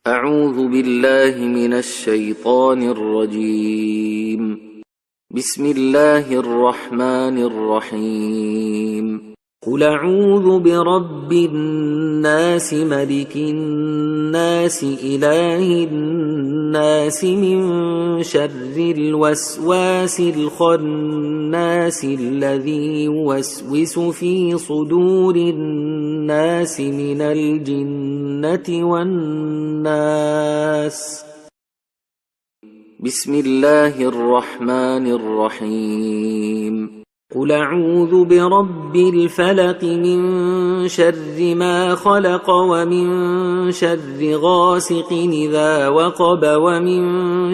أعوذ بالله من الشيطان الرجيم. بسم الله الرحمن الرحيم. قل أعوذ برب الناس ملك الناس إله الناس من شر الوسواس الخناس الذي يوسوس في صدور الناس من الجنة والناس. بسم الله الرحمن الرحيم. قل أعوذ برب الفلق من شر ما خلق ومن شر غاسق إذا وقب ومن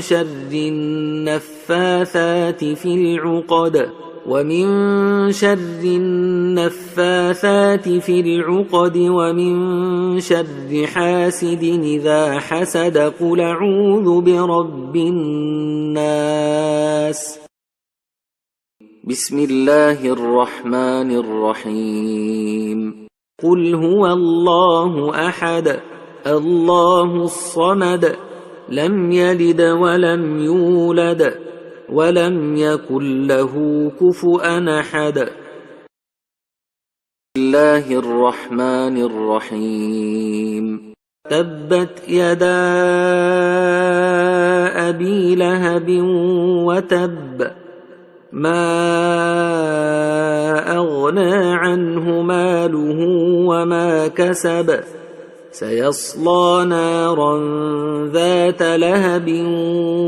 شر النفاثات في العقد ومن شر حاسد إذا حسد. قل أعوذ برب الناس. بسم الله الرحمن الرحيم. قل هو الله أحد الله الصمد لم يلد ولم يولد ولم يكن له كفؤا أحد. بسم الله الرحمن الرحيم. تبت يدا أبي لهب وتب ما أغنى عنه ماله وما كسب سيصلى نارا ذات لهب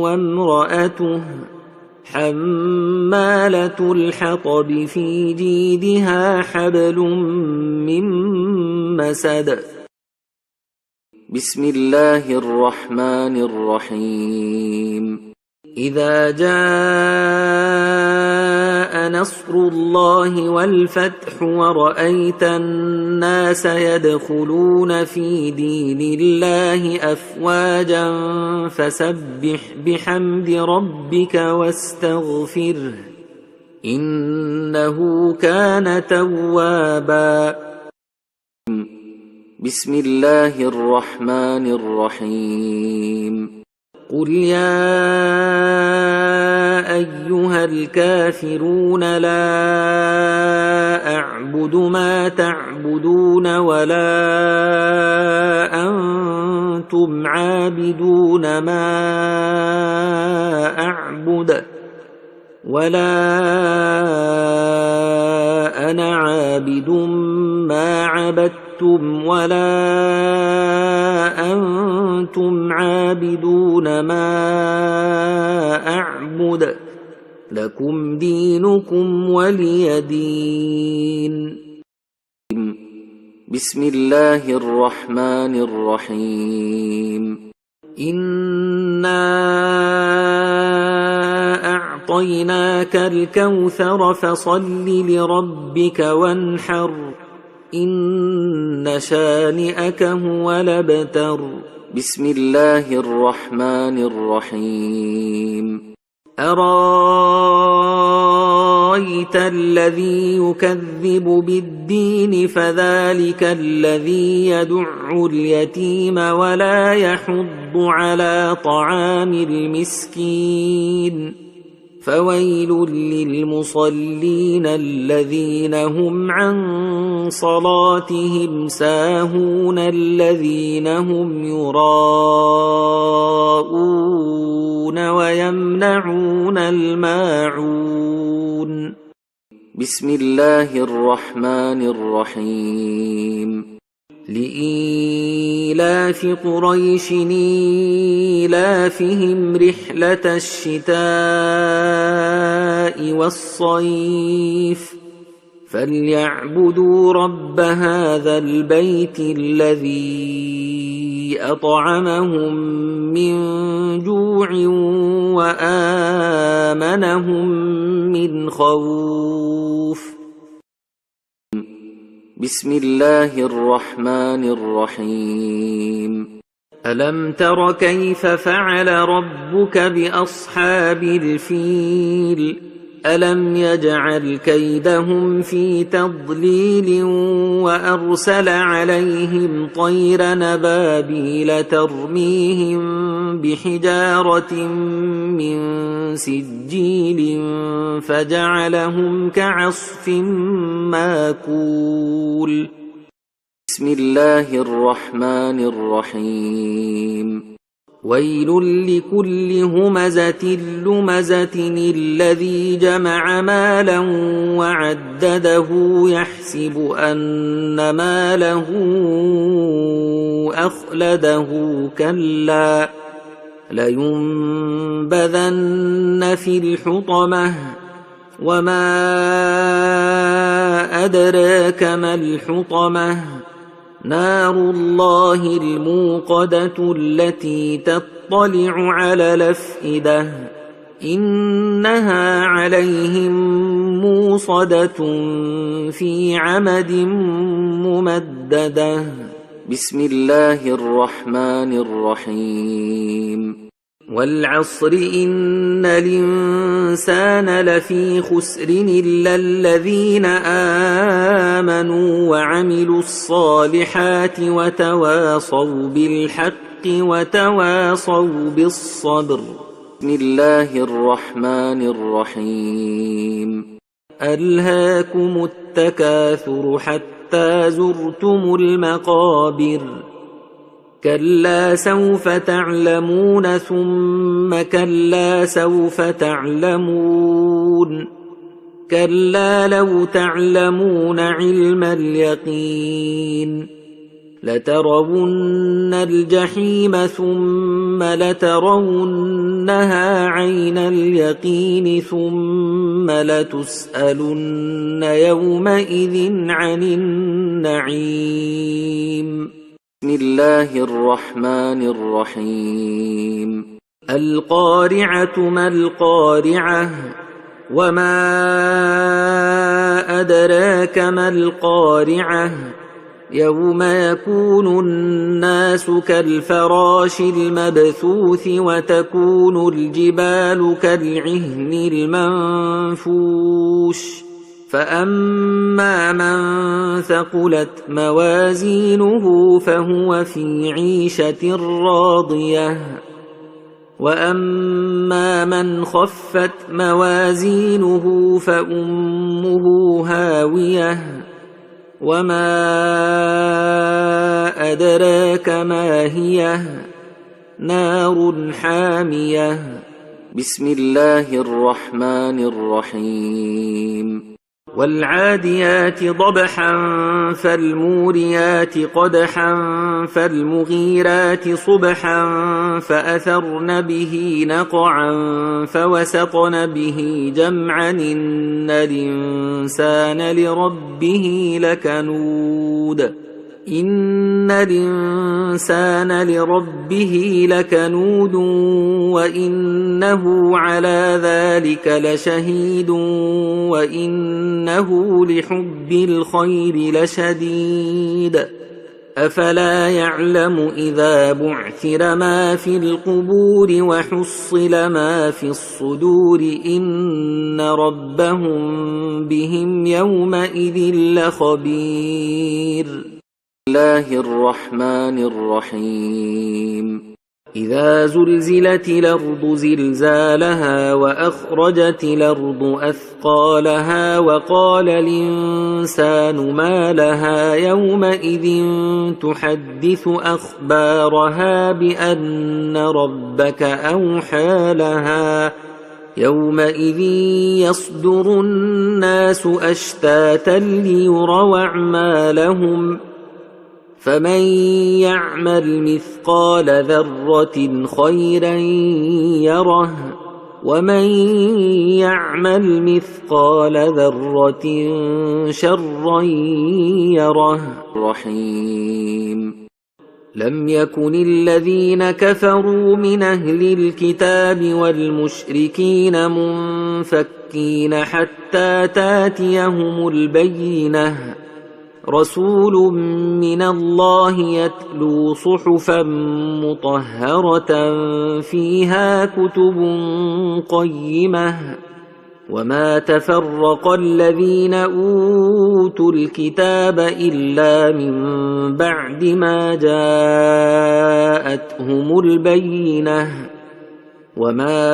وامرأته حمالة الحطب في جيدها حبل من مسد. بسم الله الرحمن الرحيم. إذا جاء نصر الله والفتح ورأيت الناس يدخلون في دين الله أفواجا فسبح بحمد ربك واستغفره إنه كان توابا. بسم الله الرحمن الرحيم. قل يا أيها الكافرون لا أعبد ما تعبدون ولا أنتم عابدون ما أعبد ولا أنا عابد ما عبدتم ولا أنتم عابدون ما أعبد لكم دينكم ولي دين. بسم الله الرحمن الرحيم. إنا أعطيناك الكوثر فصل لربك وانحر إن شانئك هو الأبتر. بسم الله الرحمن الرحيم. أرأيت الذي يكذب بالدين فذلك الذي يدع اليتيم ولا يحض على طعام المسكين فويل للمصلين الذين هم عن صلاتهم ساهون الذين هم يراءون ويمنعون الماعون. بسم الله الرحمن الرحيم. لإيلاف قريش إيلافهم رحلة الشتاء والصيف فليعبدوا رب هذا البيت الذي أطعمهم من جوع وآمنهم من خوف. بسم الله الرحمن الرحيم. ألم تر كيف فعل ربك بأصحاب الفيل ألم يجعل كيدهم في تضليل وأرسل عليهم طير نبابيل ترميهم بحجارة من سجيل فجعلهم كعصف ماكول. بسم الله الرحمن الرحيم. ويل لكل همزة لمزة الذي جمع مالا وعدده يحسب أن ماله أخلده كلا لينبذن في الحطمة وما أدراك ما الحطمة نار الله الموقدة التي تطلع على الأفئدة إنها عليهم موصدة في عمد ممددة. بسم الله الرحمن الرحيم. والعصر إن الإنسان لفي خسر إلا الذين آمنوا وعملوا الصالحات وتواصوا بالحق وتواصوا بالصبر. بسم الله الرحمن الرحيم. ألهاكم التكاثر حتى زرتم المقابر كلا سوف تعلمون ثم كلا سوف تعلمون كلا لو تعلمون علم اليقين لترون الجحيم ثم لترونها عين اليقين ثم لتسألن يومئذ عن النعيم. بسم الله الرحمن الرحيم. القارعة ما القارعة وما أدراك ما القارعة يوم يكون الناس كالفراش المبثوث وتكون الجبال كالعهن المنفوش فأما من ثقلت موازينه فهو في عيشة راضية وأما من خفت موازينه فأمه هاوية وما أدراك ما هي نار حامية. بسم الله الرحمن الرحيم. والعاديات ضبحا فالموريات قدحا فالمغيرات صبحا فأثرن به نقعا فوسطن به جمعا إن الإنسان لربه لكنود وإنه على ذلك لشهيد وإنه لحب الخير لشديد أفلا يعلم إذا بعثر ما في القبور وحصل ما في الصدور إن ربهم بهم يومئذ لخبير. بسم الله الرحمن الرحيم. إذا زلزلت الأرض زلزالها وأخرجت الأرض أثقالها وقال الإنسان ما لها يومئذ تحدث أخبارها بأن ربك أوحى لها يومئذ يصدر الناس أشتاتا ليروا أعمالهم فمن يعمل مثقال ذرة خيرا يره ومن يعمل مثقال ذرة شرا يره. رحيم. لم يكن الذين كفروا من أهل الكتاب والمشركين منفكين حتى تاتيهم البينة رسول من الله يتلو صحفا مطهرة فيها كتب قيمة وما تفرق الذين أوتوا الكتاب إلا من بعد ما جاءتهم البينة وما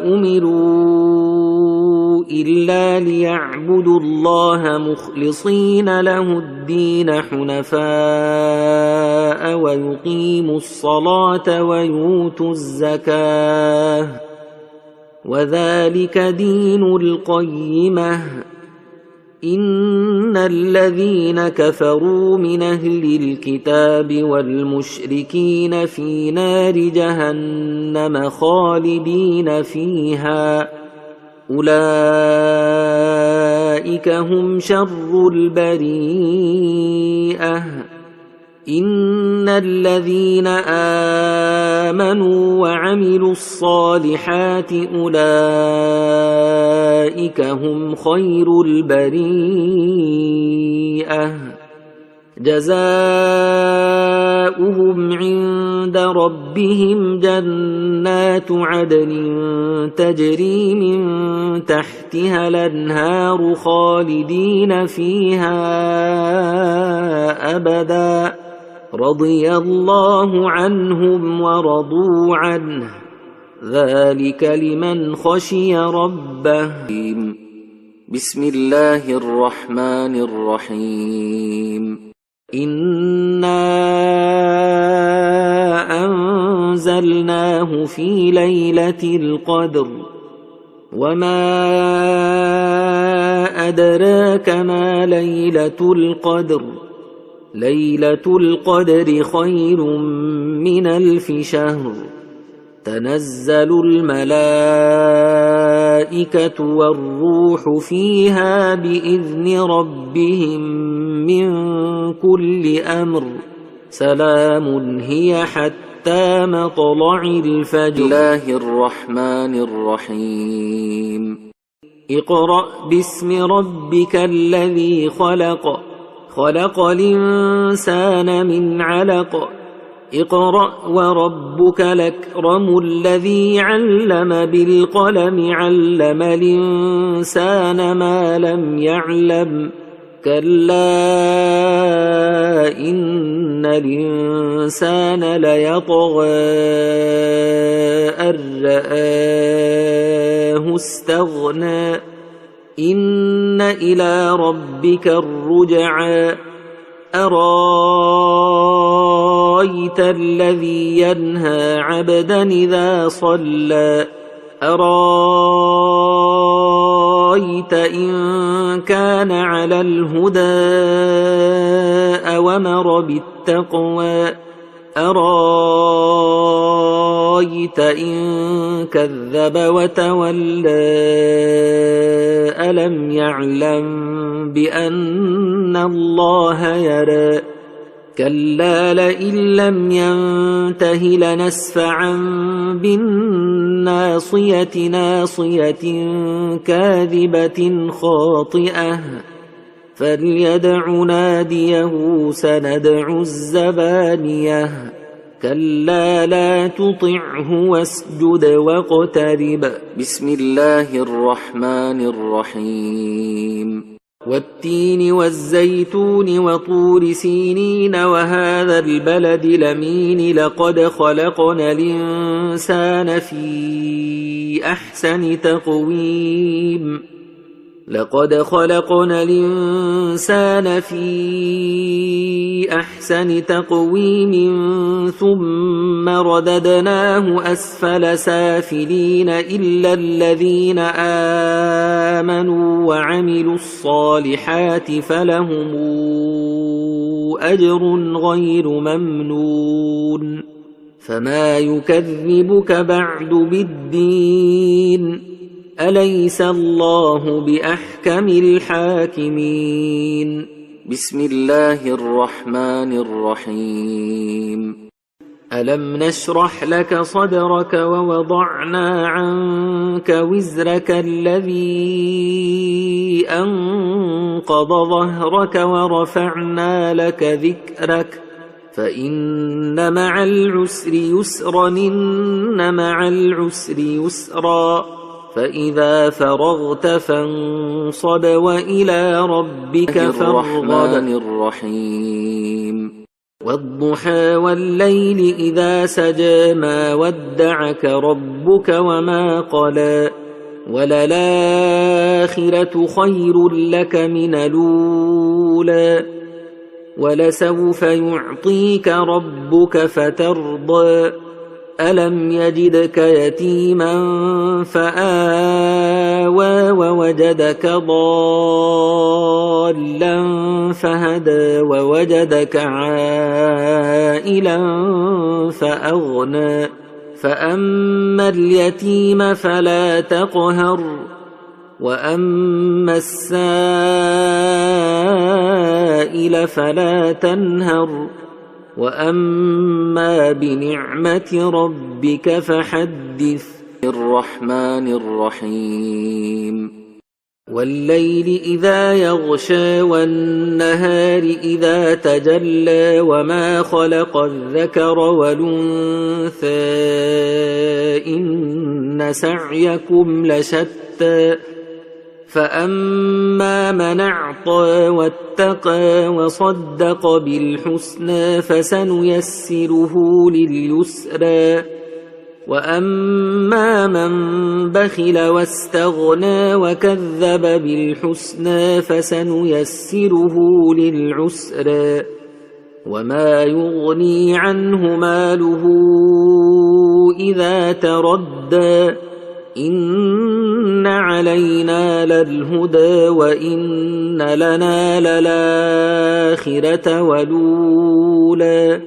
أمروا إلا ليعبدوا الله مخلصين له الدين حنفاء ويقيموا الصلاة ويؤتوا الزكاة وذلك دين القيمة إن الذين كفروا من أهل الكتاب والمشركين في نار جهنم خالدين فيها أولئك هم شر البريئة إن الذين آمنوا وعملوا الصالحات أولئك هم خير البريئة جزاؤهم عند ربهم جنات عدن تجري من تحتها الأنهار خالدين فيها أبدا رضي الله عنهم ورضوا عنه ذلك لمن خشي ربه. بسم الله الرحمن الرحيم إنا أنزلناه في ليلة القدر وما أدراك ما ليلة القدر ليلة القدر خير من 1000 شهر تنزل الملائكة والروح فيها بإذن ربهم من كل أمر سلام هي حتى مطلع الفجر. الله الرحمن الرحيم اقرأ باسم ربك الذي خلق خلق الإنسان من علق اقرأ وربك الأكرم الذي علم بالقلم علم الإنسان ما لم يعلم كلا إن الإنسان ليطغى أن رآه استغنى إن إلى ربك الرجعى أرايت الذي ينهى عبدا إذا صلى أرايت إن كان على الهدى أومر بالتقوى أرايت إن كذب وتولى ألم يعلم بأن الله يرى كلا لئن لم ينته لنسفعا بالناصية ناصية كاذبة خاطئة فليدع ناديه سندع الزبانية كلا لا تطعه واسجد واقترب. بسم الله الرحمن الرحيم والتين والزيتون وطور سينين وهذا البلد الأمين لقد خلقنا الإنسان في أحسن تقويم لقد خلقنا الإنسان في أحسن تقويم ثم رددناه أسفل سافلين إلا الذين آمنوا وعملوا الصالحات فلهم أجر غير ممنون فما يكذبك بعد بالدين أليس الله بأحكم الحاكمين. بسم الله الرحمن الرحيم ألم نشرح لك صدرك ووضعنا عنك وزرك الذي أنقض ظهرك ورفعنا لك ذكرك فإن مع العسر يسرا إن مع العسر يسرا فإذا فرغت فانصب وإلى ربك فارغب. الرحيم. والضحى والليل إذا سجى ما ودعك ربك وما قلى وللآخرة خير لك من الأولى ولسوف يعطيك ربك فترضى ألم يجدك يتيما فآوى ووجدك ضالا فهدى ووجدك عائلا فأغنى فأما اليتيم فلا تقهر وأما السائل فلا تنهر وأما بنعمة ربك فحدث. الرحمن الرحيم. والليل إذا يغشى والنهار إذا تجلى وما خلق الذكر والأنثى إن سعيكم لشتى فأما من أعطى واتقى وصدق بالحسنى فسنيسره لليسرى وأما من بخل واستغنى وكذب بالحسنى فسنيسره للعسرى وما يغني عنه ماله إذا تردى إن علينا للهدى وإن لنا للآخرة والأولى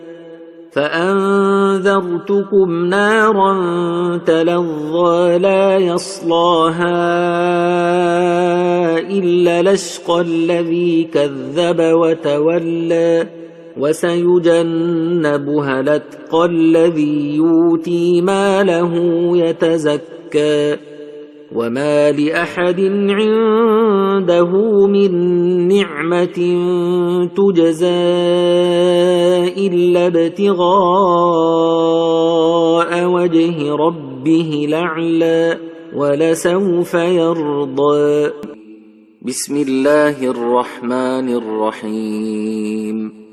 فأنذرتكم نارا تلظى لا يصلاها إلا الأشقى الذي كذب وتولى وسيجنبها الأتقى الذي يؤتي ماله يتزكى وما لأحد عنده من نعمة تجزى إلا ابتغاء وجه ربه الأعلى ولسوف يرضى. بسم الله الرحمن الرحيم.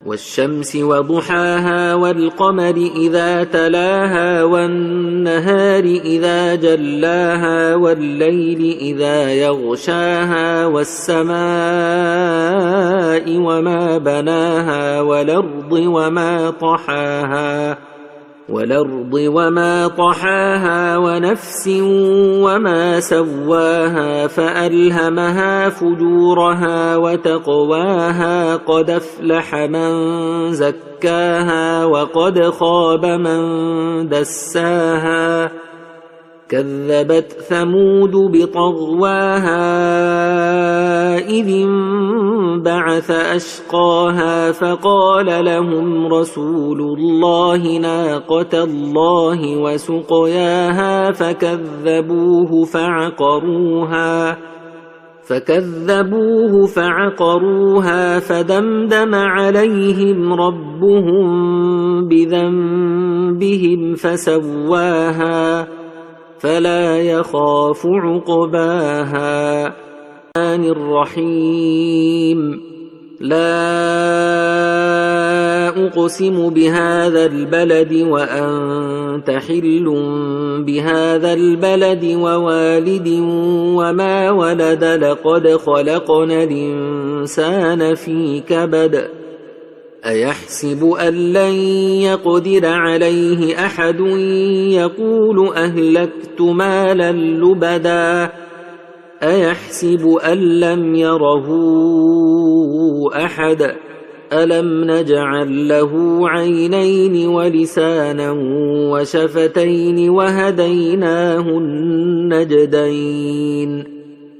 والشمس وضحاها والقمر إذا تلاها والنهار إذا جلاها والليل إذا يغشاها والسماء وما بناها والأرض وما طحاها ونفس وما سواها فألهمها فجورها وتقواها قد أفلح من زكاها وقد خاب من دساها كذبت ثمود بطغواها إذ انبعث أشقاها فقال لهم رسول الله ناقة الله وسقياها فكذبوه فعقروها فدمدم عليهم ربهم بذنبهم فسواها فلا يخاف عقباها. الرحيم. لا أقسم بهذا البلد وأنت حل بهذا البلد ووالد وما ولد لقد خلقنا الإنسان في كبد أيحسب أن لن يقدر عليه أحد يقول أهلكت مالا لبدا أيحسب أن لم يره أحد ألم نجعل له عينين ولسانا وشفتين وهديناه النجدين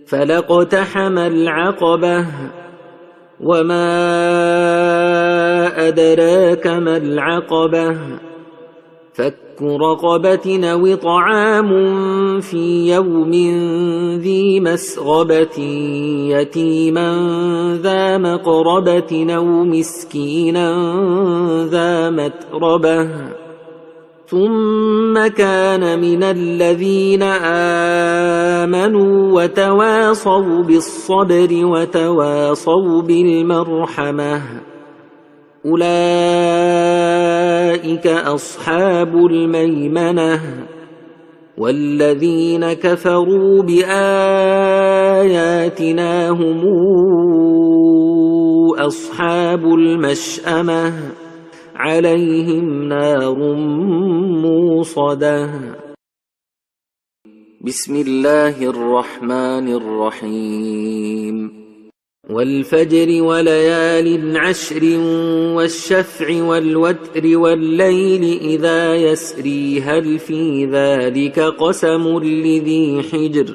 فلاقتحم العقبة وما أدراك ما العقبة فك رقبة أو طعام في يوم ذي مسغبة يتيما ذا مقربة أو مسكينا ذا متربة ثم كان من الذين آمنوا وتواصوا بالصبر وتواصوا بالمرحمة أولئك أصحاب الميمنة والذين كفروا بآياتنا هم أصحاب المشأمة عليهم نار موصدة. بسم الله الرحمن الرحيم. والفجر وليال عشر والشفع والوتر والليل إذا يسري هل في ذلك قسم لذي حجر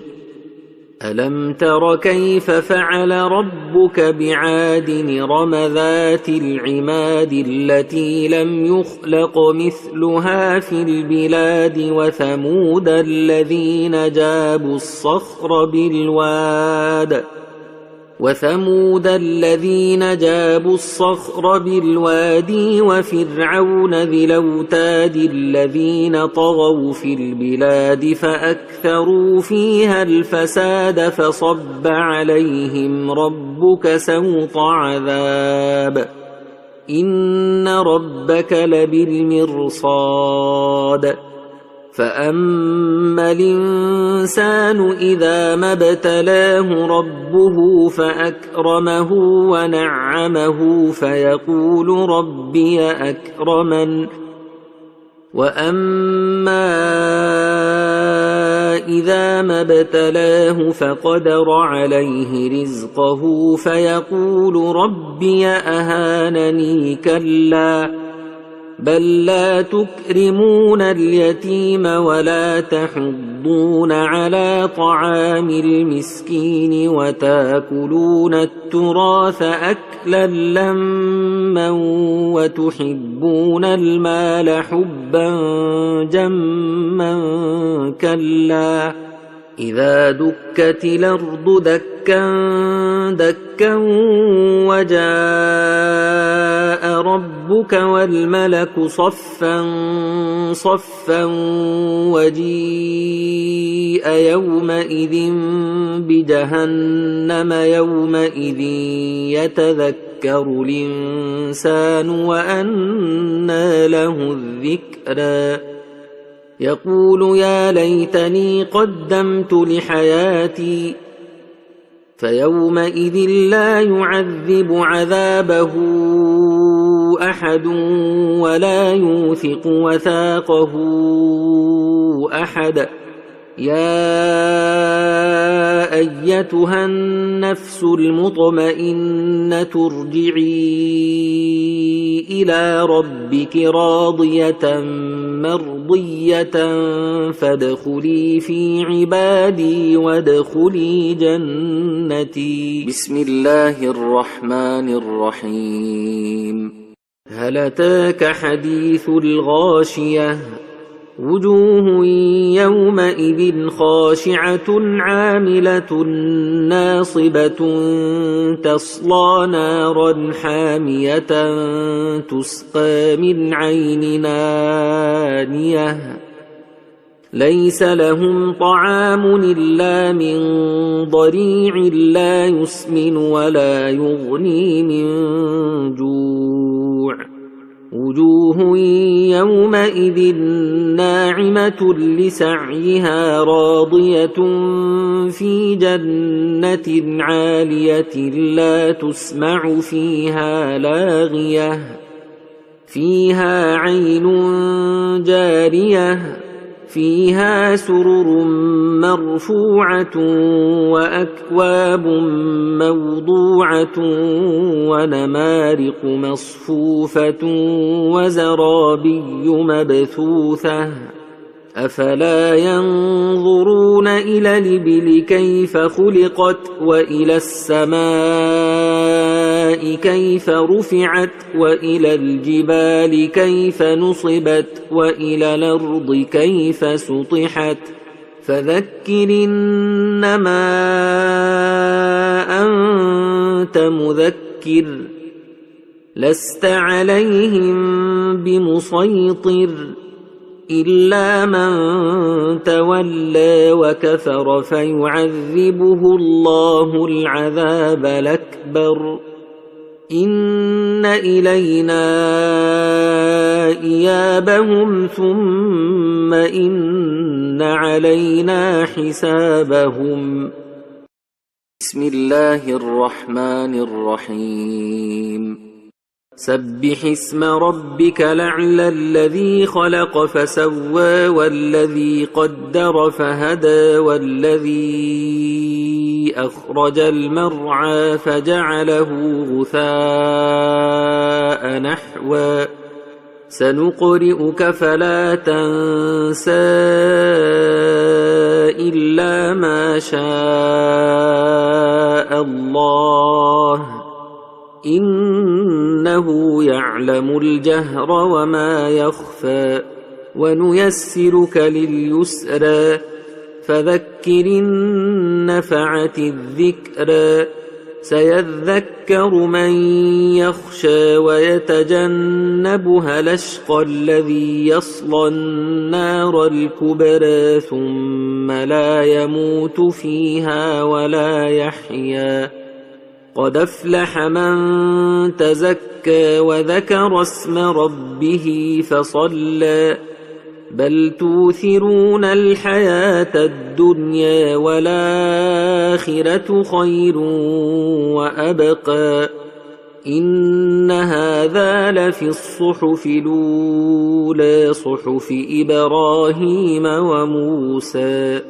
ألم تر كيف فعل ربك بعاد إرم ذات العماد التي لم يخلق مثلها في البلاد وثمود الذين جابوا الصخر بالوادي وفرعون ذي الأوتاد الذين طغوا في البلاد فأكثروا فيها الفساد فصب عليهم ربك سوط عذاب إن ربك لبالمرصاد فأما الإنسان إذا ما ابتلاه ربه فأكرمه ونعمه فيقول ربي أكرمن وأما إذا ما ابتلاه فقدر عليه رزقه فيقول ربي أهانني كلا بل لا تكرمون اليتيم ولا تحضون على طعام المسكين وتاكلون التراث أكلا لما وتحبون المال حبا جما كلا إذا دكت الأرض دكا دكا وجاء ربك والملك صفا صفا وجيء يومئذ بجهنم يومئذ يتذكر الإنسان وأنى له الذكرى يقول يا ليتني قدمت لحياتي فيومئذ لا يعذب عذابه أحد ولا يوثق وثاقه أحد يا أيتها النفس المطمئنة ارجعي إلى ربك راضية مرضية فادخلي في عبادي وادخلي جنتي. بسم الله الرحمن الرحيم. هل أتاك حديث الغاشية وجوه يومئذ خاشعة عاملة ناصبة تصلى نارا حامية تسقى من عين آنية ليس لهم طعام إلا من ضريع لا يسمن ولا يغني من جوع وجوه يومئذ ناعمة لسعيها راضية في جنة عالية لا تسمع فيها لاغية فيها عين جارية فيها سرر مرفوعة وأكواب موضوعة ونمارق مصفوفة وزرابي مبثوثة أفلا ينظرون إلى الإبل كيف خلقت وإلى السماء كيف رفعت وإلى الجبال كيف نصبت وإلى الأرض كيف سطحت فذكر إنما أنت مذكر لست عليهم بمسيطر إلا من تولى وكفر فيعذبه الله العذاب الأكبر إن إلينا إيابهم ثم إن علينا حسابهم. بسم الله الرحمن الرحيم. سبح اسم ربك الأعلى الذي خلق فسوى والذي قدر فهدى والذي أخرج المرعى فجعله غثاء نحوا سنقرئك فلا تنسى إلا ما شاء الله إنه يعلم الجهر وما يخفى ونيسرك لليسرى فذكر إن نفعت الذكرى سيذكر من يخشى ويتجنبها الأشقى الذي يصلى النار الكبرى ثم لا يموت فيها ولا يحيا قد أفلح من تزكى وذكر اسم ربه فصلى بل توثرون الحياة الدنيا والآخرة خير وأبقى إن هذا لفي الصحف الأولى صحف إبراهيم وموسى.